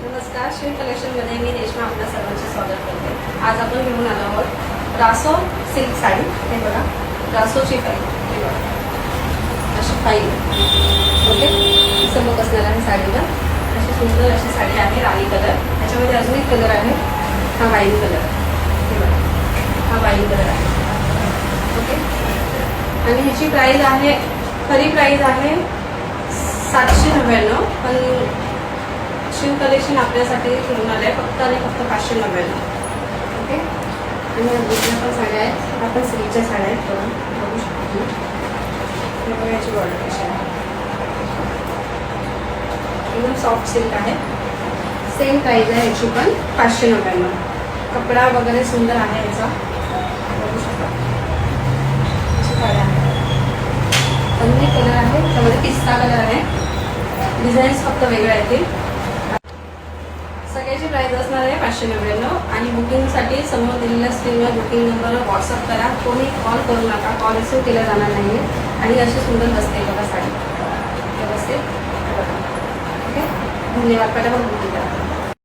नमस्कार, श्री कलेक्शनमध्ये मी रेश्मा आपल्या सर्वांचे स्वागत करते. आज आपण घेऊन आलो आहोत ब्रासो सिल्क साडी. हे बघा, ब्रासोची फाईल. हे बघा, अशी फाईल. ओके, समोर असणार आहे साडीला. अशी सुंदर अशी साडी आहे, राणी कलर. त्याच्यामध्ये अजून एक कलर आहे, हा वाईन कलर. हे बघा, हा वाईन कलर आहे. ओके, आणि ह्याची प्राईस आहे, खरी प्राईस आहे 799. पण शिव कलेक्शन आपल्यासाठी घेऊन आलं आहे फक्त आणि फक्त 599. ओके, आणि दुसऱ्या पण साड्या आहेत. आपण सिल्कच्या साड्या आहेत, बघू शकतो. याची बॉर्डर कशी आहे, एकदम सॉफ्ट सिल्क आहे. सेम प्राईज आहे याची पण 599. कपडा वगैरे सुंदर आहे याचा, बघू शकता. अशी साड्या आहे. अजून कलर आहे, त्यामध्ये पिस्ता कलर आहे. डिझाईन्स फक्त वेगळ्या येतील. सगळ्याची प्राईस असणार आहे 599. आणि बुकिंगसाठी समोर दिलेल्या स्क्रीनवर बुकिंग नंबरवर व्हॉट्सअप करा. कोणी कॉल करू नका, कॉल रिसीव्ह केला जाणार नाही. आणि अशी सुंदर बसते बघा साडी, व्यवस्थित. ओके, धन्यवाद. पटापट बुकिंग करा.